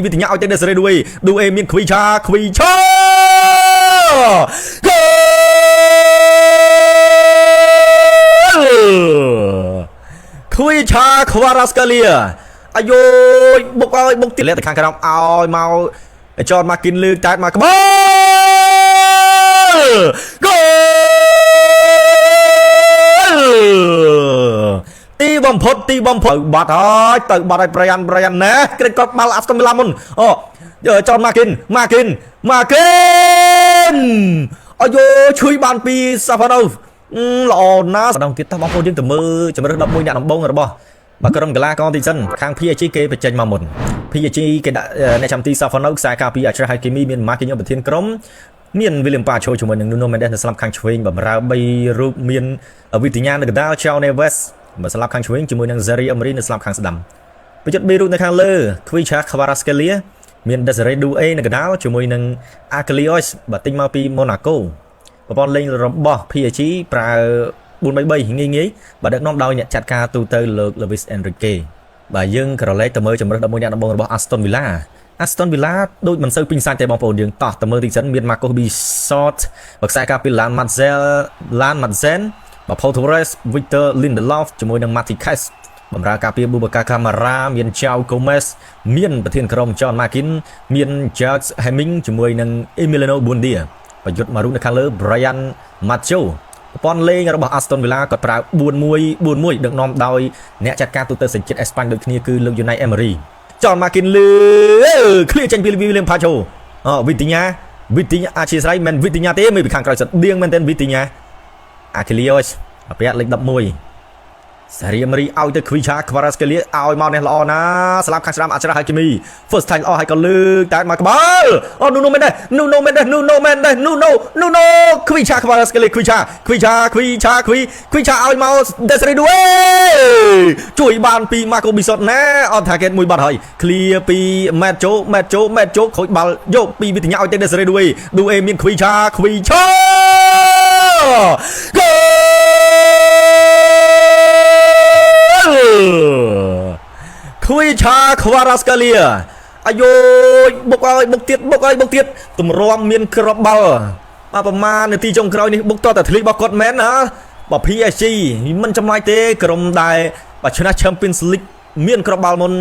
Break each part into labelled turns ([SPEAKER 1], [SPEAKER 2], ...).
[SPEAKER 1] វិទ្យាឲ្យទៅសេរីឌូអេមានខ្វីឆាខ្វីឆាខ្វីឆាខ្វារ៉ាស្កាលីអាយបុកឲ្យបុកទីលេតែខាងក្រោមឲ្យមកចនមកគិនលើតែមកក្បោគោទីបំផុតបាត់ហើយទៅបាត់ឲ្យប្រយ៉ានណាគ្រិតគាត់បាល់អាស្តុនវីឡាមុនអូចនមកគិនអាយជួយបានពីសាហ្វាណូល្អណាស់ដល់ទៀតតោះបងប្អូនយើងទៅមើលជំរឿន11អ្នកដំបងរបស់បាទក្រុមកីឡាកងទីសិនខាង PSG គេបញ្ចេញមកមុន PSG គេដាក់អ្នកចាំទីសាហ្វាណូខ្សែការពីអច្ឆរិយហេគីមីមានម៉ាគីញ៉ូប្រធានក្រុមមានវីលៀមប៉ាឆូជាមួយនឹងនូណូមេនដេសនៅស្លាប់ខាងឆ្វេងបម្រើ3រូបមានវិទ្យានៅកណ្ដាលចៅនេវេសបើស្លាប់ខាងឆ្វេងជាមួយនឹង Zeri Emery នៅស្លាប់ខាងស្ដាំប្រយុទ្ធ3រូបនៅខាងលើ Kvicha Kvaratskhelia មាន Desiree Doué នៅកណ្ដាលជាមួយនឹង Akelios បាទទិញមកពី Monaco ប្រព័ន្ធលេងរបស់ PSG ប្រើ4-3-3ងាយបាទដឹកនាំដោយអ្នកចាត់ការទូទៅលោក Luis Enrique បាទយើងក្រឡេកទៅមើលជំរឿន11អ្នកដំបងរបស់ Aston Villa ដូចមិនសូវពេញសាច់ទេបងប្អូនយើងតោះទៅមើលទីសិនមាន Marcos Bisot បើខ្សែការពី Lan Matzen បាទ Paul Torres Victor Lindelof ជាមួយនឹង Matic បម្រើការពី Boubacar Kamara មាន Joao Gomez មានប្រធានក្រុម John McGinn មាន George Hemming ជាមួយនឹង Emiliano Buendia ប្រយុទ្ធមករូបនៅខាងលើ Brian Macho ប្រព័ន្ធលេងរបស់ Aston Villa គាត់ប្រើ 4-1-4-1 ដឹកនាំដោយអ្នកចាត់ការទូទៅសញ្ជាតិអេស្ប៉ាញដូចគ្នាគឺលោក Unai Emery ចនមកគិនលឺឃ្លៀចេញពី William Pacho វិទ្យាអាជាស្រ័យមិនវិទ្យាទេមិនពីខាងក្រោយសិនដៀងមែនទេវិទ្យា Akelios ពាក់លេខ11 Zeri Emery ឲ្យទៅ Kvicha Kvaratskhelia ឲ្យមកនេះល្អណាស្លាប់ខាងស្ដាំអច្ឆរិយហេគីមី First time អស់ហើយក៏លើកតែមកក្បាលនូណូមេនដេស Kvicha Kvaratskhelia Kvichaឲ្យមក Desiree Doué ជួយបានពី Marcos Bisot ណាអត់ថាគេមួយបាត់ហើយ clear ពី Macho ខូចបាល់យកពីវិទ្យាឲ្យទៅ Desiree Doué មាន Kvicha Kvicha Kvaratskhelia អាយបុកឲ្យបុកទៀតទម្រាំមានក្របបាល់មកប្រមាណនាទីចុងក្រោយនេះបុកតតែធ្លីរបស់គាត់មែនណាបើ PSG មិនចំណាយទេក្រុមដែលបើឈ្នះ Champions League មានក្របបាល់មុន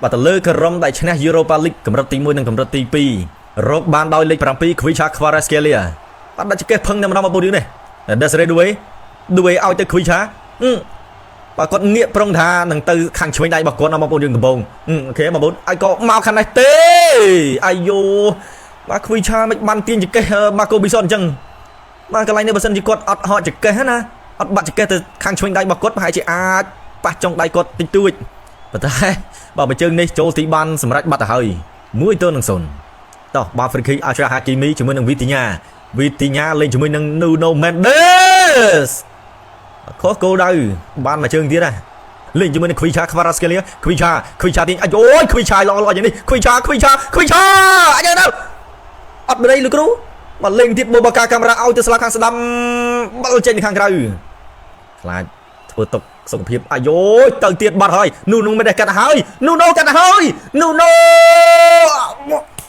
[SPEAKER 1] បើទៅលើក្រុមដែលឈ្នះ Europa League កម្រិតទី1និងកម្រិតទី2រកបានដោយលេខ7 Kvicha Kvaratskhelia បាត់ដាច់ចកេះផឹងតែម្ដងមកពូនេះ Desiree Doué ឲ្យទៅ Kvicha បើគាត់ងាកប្រុងថានឹងទៅខាងឆ្វេងដៃរបស់គាត់មកបងប្អូនយើងដំបងអូខេបងប្អូនឲ្យក៏មកខាងនេះទេអាយបាទ Kvicha មិនបានទាញចកេះ Marcos Bisot អញ្ចឹងបាទកន្លែងនេះបើសិនជាគាត់អត់ហត់ចកេះណាអត់បាត់ចកេះទៅខាងឆ្វេងដៃរបស់គាត់ប្រហែលជាអាចប៉ះចុងដៃគាត់តិចតួចប៉ុន្តែបើបើជើងនេះចូលទីបានសម្រាប់បាត់ទៅហើយ1-0តោះបាទ Free Kick Achraf Hakimi ជាមួយនឹងវិទ្យាលេងជាមួយនឹង Nuno Mendes ខុសគោលដៅបានមួយជើងទៀតណាលេងជាមួយនឹង Kvicha Kvaratskhelia Kvichaទីអាយ Kvicha ល្អយ៉ាងនេះ Kvicha អាយទៅអត់បីលោកគ្រូមកលេងទៀត Boubacar Kamara ឲ្យទៅស្លាប់ខាងស្ដាំបាល់ចេញទៅខាងក្រៅខ្លាចធ្វើຕົកសុខភាពអាយទៅទៀតបាត់ហើយ Nuno Mendes កាត់ហើយ Nuno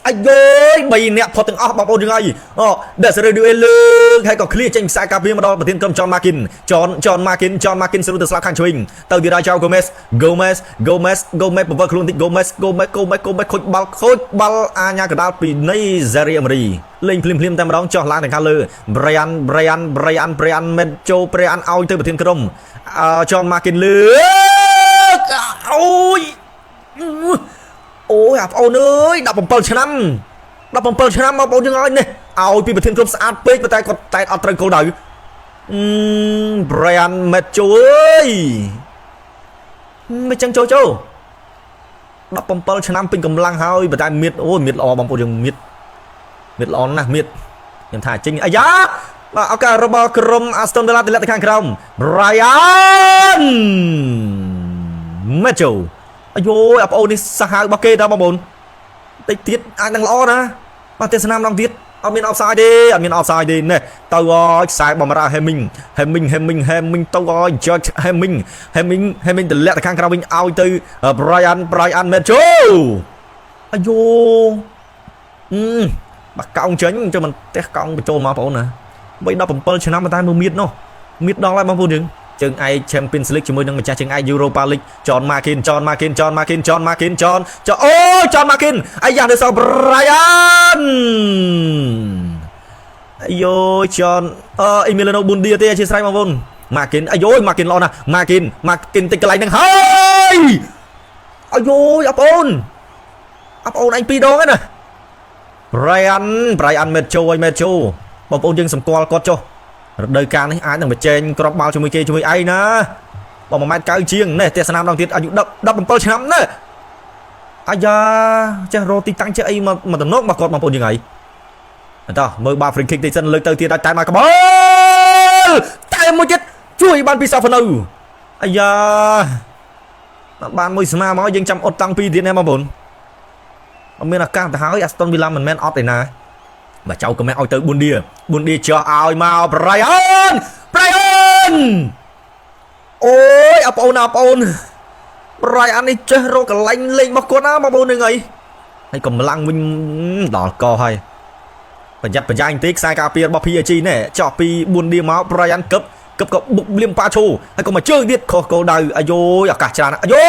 [SPEAKER 1] អាយ3អ្នកផុតទាំងអស់បងប្អូនយើងហើយ Desiree Doué លើកហើយក៏ឃ្លៀចេញខ្សែការពារមកដល់ប្រធានក្រុម John McGinn ស្រួលទៅស្លាប់ខាងឆ្វេងទៅទៀតដល់ Joao Gomez បង្វិលខ្លួនតិច Gomez ខូចបាល់អាញាកដាលពីនៃ Zeri Emery លេងភ្លាមតែម្ដងចោះឡើងទៅខាងលើ Brian Macho ឲ្យទៅប្រធានក្រុម John McGinn លើកអូយអាបងអូនអើយ17ឆ្នាំមកបងប្អូនយើងឲ្យនេះឲ្យពីប្រធានក្រុមស្អាតពេកប៉ុន្តែគាត់តែអត់ត្រូវគោលដៅBrian Macho អើយមិនចឹងចូល17ឆ្នាំពេញកម្លាំងហើយប៉ុន្តែមៀតល្អបងប្អូនយើងមៀតល្អណាស់មៀតខ្ញុំថាចេញអាយ៉ាបាទឱកាសរបស់ក្រុម Aston Villa ទម្លាក់ទៅខាងក្រោម Brian Macho អាយអាបងអូននេះសាហាវរបស់គេតើបងប្អូនតិចទៀតអាចនឹងល្អណាបាទទេសនាម្ដងទៀតអត់មាន offside ទេនេះទៅឲ្យខ្សែបំរើ Hemming ទៅឲ្យ George Hemming ទម្លាក់ទៅខាងក្រៅវិញឲ្យទៅ Brian Macho អា អាយូបាក់កោងចេញចុះមិនផ្ទះកោងបញ្ចូលមកបងប្អូនណា317ឆ្នាំតែមើលមៀតនោះមៀតដល់ហើយបងប្អូនយើងជើងឯក Champions League ជាមួយនឹងម្ចាស់ជើងឯក Europa League John Markin អូ John Markin អាយ៉ានៅសល់ Brian អាយូ John Emiliano Buendia ទេអធិស្ឋានបងប្អូន Markin អាយូ Markin ល្អណាស់ Markin តិចកន្លែងហ្នឹងហើយអាយូអបងប្អូនអញ2ដងហ្នឹងណា Brian Metcho បងប្អូនយើងសម្គាល់គាត់ចុះរដូវកាលនេះអាចនឹងបញ្ចេញគ្រាប់បាល់ជាមួយគេជាមួយឯណាបង1.9 ម៉ែត្រជាងនេះទេសនាម្ដងទៀតអាយុ17ឆ្នាំណាអាយ៉ាចេះរកទីតាំងចេះអីមកតំណងរបស់គាត់បងប្អូនយើងហើយតោះមើលបាល់ free kick ទីសិនលើកទៅទៀតតែមកក្បលតែមួយទៀតជួយបានពីសាហ្វណូអាយ៉ាបានមួយស្មាមកយើងចាំអត់តាំងពីទៀតណាបងប្អូនអត់មានឱកាសទៅហើយ Aston Villa មិនមែនអត់ទេណាបើចៅក៏មិនឲ្យទៅBuendiaចោះឲ្យមក Brian អូយអបងអូន Brian នេះចេះរកកន្លែងលេងរបស់គាត់ណាបងប្អូននឹងអីហើយកម្លាំងវិញដល់កហើយប្រយ័ត្នប្រយែងទេខ្សែការពាររបស់ PSG នេះចោះពី Buendia មក Brian កឹបក៏បុកលៀមប៉ាឈូហើយក៏មកជើងទៀតខុសគោលដៅអាយូឱកាសច្រើនអាយូ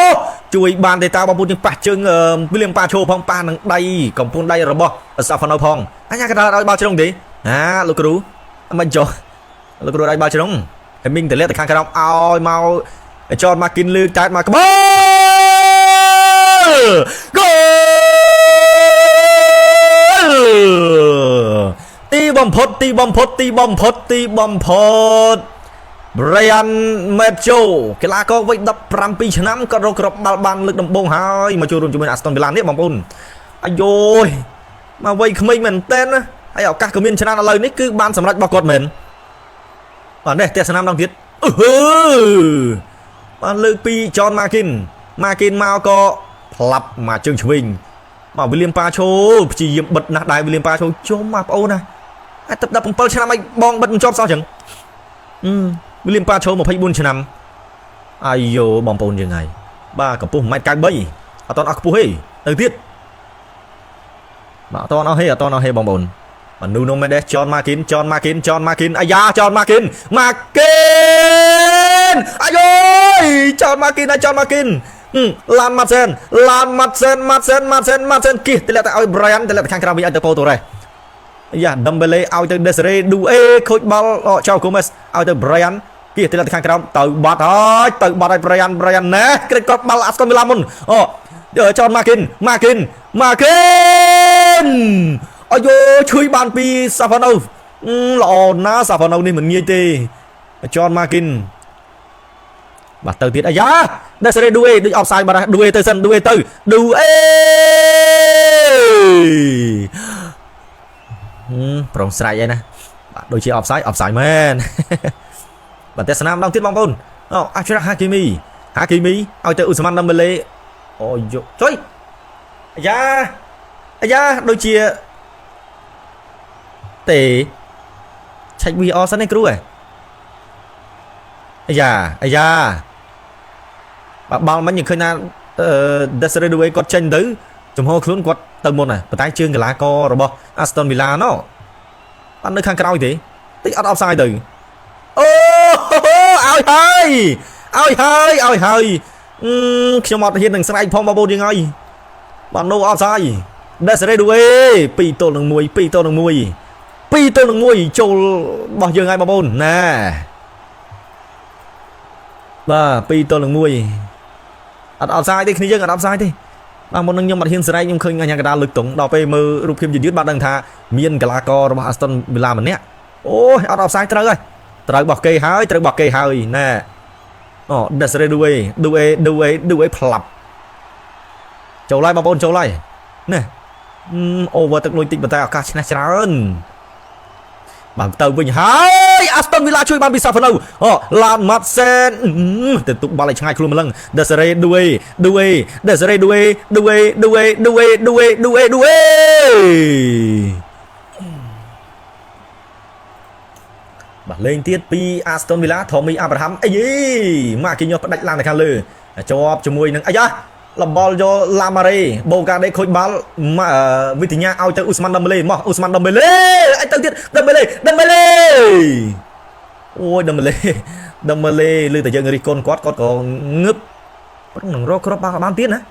[SPEAKER 1] ជួយបានទេតើបងប្អូនយើងប៉ះជើងលៀមប៉ាឈូផងប៉ះនឹងដៃកំពូលដៃរបស់សាហ្វាណូផងអញ្ញាកណ្ដាលឲ្យបាល់ជ្រុងទេលោកគ្រូមិនចុះលោកគ្រូឲ្យបាល់ជ្រុងហើយមីងតលាក់ទៅខាងក្រោមឲ្យមកចនមកគិនលើកតែមកក្បលគោលទីបំផុត Brian Metcho កីឡាករវ័យ17ឆ្នាំគាត់រកគ្រាប់បាល់បានលើកដំបូងហើយមកចូលរួមជាមួយ Aston Villa នេះបងប្អូនអាយូមកវ័យក្មេងមែនតើណាហើយឱកាសក៏មានច្រើនឥឡូវនេះគឺបានសម្រេចរបស់គាត់មែនបាទនេះទេសនាម្ដងទៀតបានលើកពី John Markin មកក៏ផ្លាប់មកជើងឆ្វេងមក William Pacho ព្យាយាមបិទណាស់ដែរ William Pacho ជុំមកបងប្អូនណាតែ17ឆ្នាំឲ្យបងបិទមិនជាប់សោះចឹងWilliam Pacho 24ឆ្នាំអាយូបងប្អូនយើងហើយបាទកម្ពស់ 1.93 អត់តន់អស់ខ្ពស់ទេទៅទៀតបាទអត់តន់អស់ទេបងប្អូនបាទ Nuno Mendes John Markin អាយ៉ា John Markin អាយូ John Markin Lan Madsen គិះទម្លាក់ទៅឲ្យ Brian ទម្លាក់ទៅខាងក្រៅវិញឲ្យទៅ Pau Torres អាយ៉ា Dembele ឲ្យទៅ Desiree Doué ខូចបាល់ Joao Gomez ឲ្យទៅ Brian គិះទម្លាក់ទៅខាងក្រៅទៅបាត់ហើយ Brian ណែគ្រិចគាត់បាល់ Aston Villa មុនJohn Markin អាយូជួយបានពី Savano ល្អណាស់ Savano នេះមិនងាយទេ John Markin បាទទៅទៀតអាយ៉ា Desiree Doué ដូច offside បាត់ហើយ Doué ទៅសិន Doué ប្រងស្រែកឯណាបាទដូចជា offside មែនបាទទេសនាម្ដងទៀតបងប្អូនAchraf Hakimi ឲ្យទៅ Ousmane Dembélé អូយជួយអាយ៉ាដូចជាទេឆែក VR សិនឯគ្រូអាយ៉ាបាទបាល់មិញឃើញថា Desiree Doué គាត់ចេញទៅចំហខ្លួនគាត់ទៅមុនប៉ុន្តែជើងកីឡាកររបស់ Aston Villa ណោះបាននៅខាងក្រោយទេតិចអត់ offside ទៅអូឲ្យហើយខ្ញុំអត់ហ៊ាននឹងស្រែកផងបងប្អូនយើងហើយបាន no offside Desiree Doué 2-1 ចូលរបស់យើងហើយបងប្អូនណាបាទ2-1អត់ offside ទេគ្នាយើងអត់ offside ទេបាទមុននឹងខ្ញុំអត់ហ៊ានស្រែកខ្ញុំឃើញអញ្ញាកណ្ដាលលើកតុងដល់ពេលមើលរូបភាពយឺតៗបាទដឹងថាមានកីឡាកររបស់ Aston Villa ម្នាក់អូយអត់ offside ត្រូវរបស់គេហើយណែDesiree Doué ផ្លាប់ចូលហើយបងប្អូនចូលហើយណែover ទឹកលុយតិចប៉ុន្តែឱកាសឆ្នះច្រើនបាទទៅវិញហើយ Aston Villa ជួយបានពី Savano Lan Madsen ទៅទុកបាល់ឲ្យឆ្ងាយខ្លួនម្លឹង Desiree Doué បាទលេងទៀតពី Aston Villa Tommy Abraham អីម៉ាគីញ៉ូផ្ដាច់ឡើងទៅខាងលើជាប់ជាមួយនឹងអាយ៉ា លំបល់យកឡាម៉ារេបូកាដេខូចបាល់វិទ្យាឲ្យទៅអ៊ូស្មានដេម៉េលេមកអ៊ូស្មានដេម៉េលេអីទៅទៀតដេម៉េលេអូយដេម៉េលេឮតែយើងរិះគន់គាត់ក៏ងឹបប្រឹងនឹងរកគ្រាប់បានទៀតណា